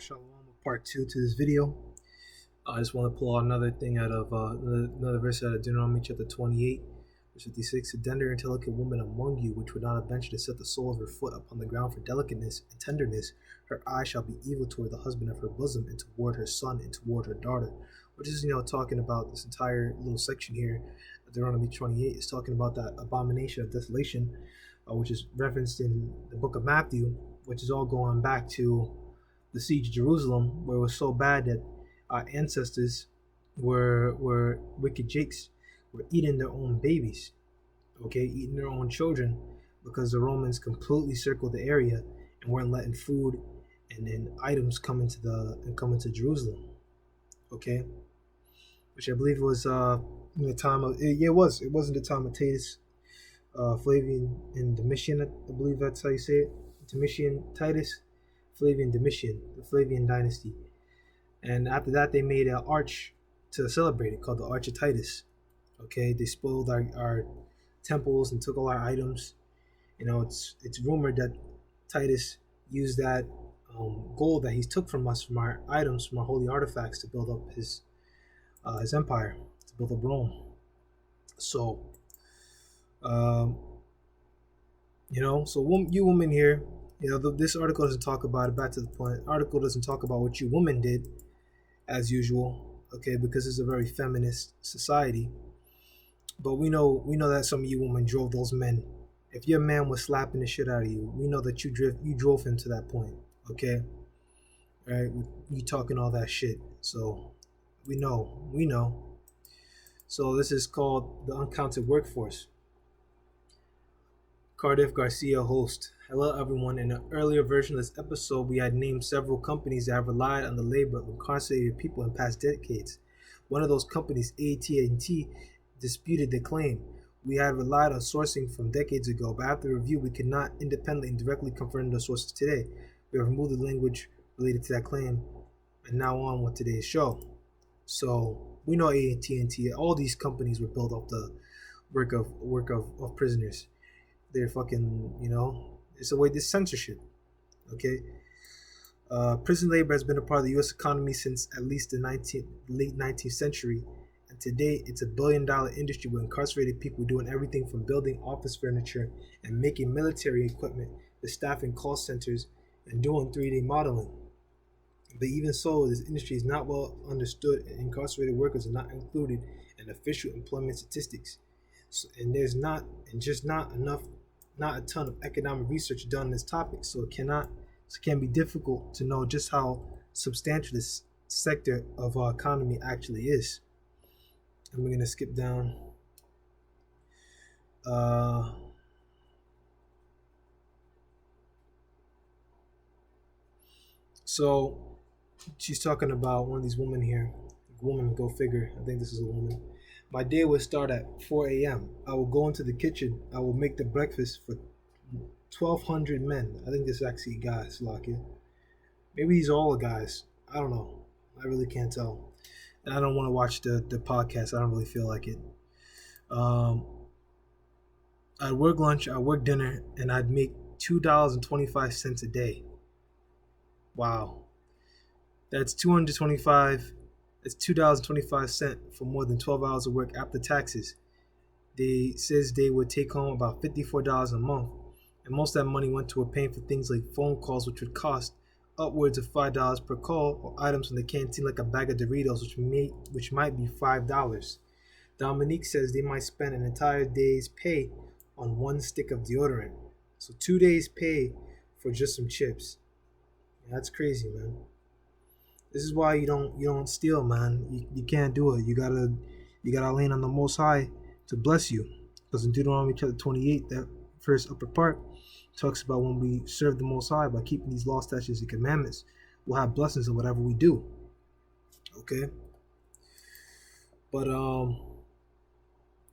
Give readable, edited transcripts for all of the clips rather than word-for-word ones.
Shalom, part two to this video. I just want to pull out another thing out of another verse out of Deuteronomy chapter 28, verse 56. A tender and delicate woman among you, which would not have ventured to set the sole of her foot upon the ground for delicateness and tenderness, her eye shall be evil toward the husband of her bosom, and toward her son, and toward her daughter. Which is, talking about this entire little section here. Deuteronomy 28 is talking about that abomination of desolation, which is referenced in the book of Matthew, which is all going back to the siege of Jerusalem, where it was so bad that our ancestors were wicked jakes, were eating their own babies, eating their own children, because the Romans completely circled the area and weren't letting food and then items come into Jerusalem, which I believe was in the time of it wasn't the time of Titus, Flavian and Domitian. I believe that's how you say it. Domitian, Titus, Flavian, Domitian, the Flavian dynasty. And after that, they made an arch to celebrate it called the Arch of Titus. They spoiled our temples and took all our items. It's rumored that Titus used that gold that he took from us, from our items, from our holy artifacts, to build up his empire, to build up Rome. So, you women here, this article doesn't talk about it. Back to the point, article doesn't talk about what you women did, as usual, because it's a very feminist society. But we know that some of you women drove those men. If your man was slapping the shit out of you, we know that you drove him to that point, All right, you talking all that shit. So we know. So this is called the uncounted workforce. Cardiff Garcia, host. Hello everyone. In an earlier version of this episode, we had named several companies that have relied on the labor of incarcerated people in past decades. One of those companies, AT&T, disputed the claim. We had relied on sourcing from decades ago, but after review, we could not independently and directly confirm those sources today. We have removed the language related to that claim, and now on with today's show. So we know AT&T, all these companies were built off the work of prisoners. They're fucking, it's a way this censorship. Prison labor has been a part of the U.S. economy since at least the late 19th century, and today it's $1 billion industry with incarcerated people doing everything from building office furniture and making military equipment to staffing call centers and doing 3D modeling. But even so, this industry is not well understood, and incarcerated workers are not included in official employment statistics. So, and there's not a ton of economic research done on this topic, so it can be difficult to know just how substantial this sector of our economy actually is. And we're gonna skip down. So she's talking about one of these women here. Woman, go figure. I think this is a woman. My day would start at 4 a.m. I will go into the kitchen. I will make the breakfast for 1,200 men. I think this is actually a guy, Slovakia. Maybe these are all guys. I don't know. I really can't tell. And I don't want to watch the podcast. I don't really feel like it. I'd work lunch, I'd work dinner, and I'd make $2.25 a day. Wow. That's $2.25 for more than 12 hours of work after taxes. They says they would take home about $54 a month, and most of that money went toward paying for things like phone calls, which would cost upwards of $5 per call, or items from the canteen like a bag of Doritos, which might be $5. Dominique says they might spend an entire day's pay on one stick of deodorant. So 2 days pay for just some chips. That's crazy, man. This is why you don't steal, man. You can't do it. You gotta lean on the Most High to bless you. Because in Deuteronomy chapter 28, that first upper part talks about when we serve the Most High by keeping these law, statutes, and commandments, we'll have blessings in whatever we do. But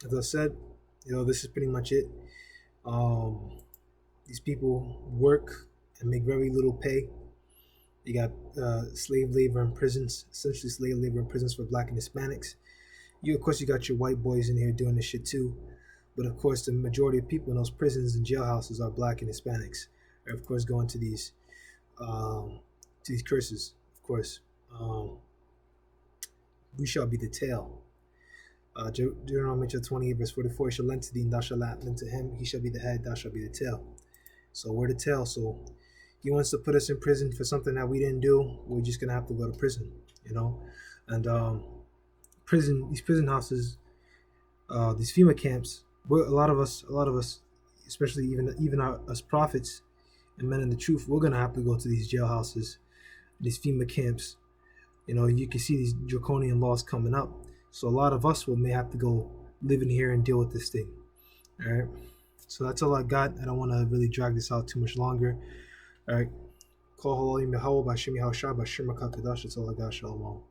as I said, this is pretty much it. These people work and make very little pay. You got slave labor in prisons, essentially slave labor in prisons for Black and Hispanics. Of course, you got your white boys in here doing this shit too. But of course, the majority of people in those prisons and jailhouses are Black and Hispanics. Or of course, going to these to these curses, of course. We shall be the tail. Deuteronomy 28, verse 44, he shall lend to thee, and thou shalt lend to him. He shall be the head, thou shalt be the tail. So we're the tail. So he wants to put us in prison for something that we didn't do. We're just going to have to go to prison, And these prison houses, these FEMA camps, a lot of us, especially even us prophets and men in the truth, we're going to have to go to these jailhouses, these FEMA camps. You can see these draconian laws coming up. So a lot of us may have to go live in here and deal with this thing. All right. So that's all I got. I don't want to really drag this out too much longer. All right. Call Holy Mehawa by Shemi Haushai by Shema Kakadash. That's all I got. Shalom.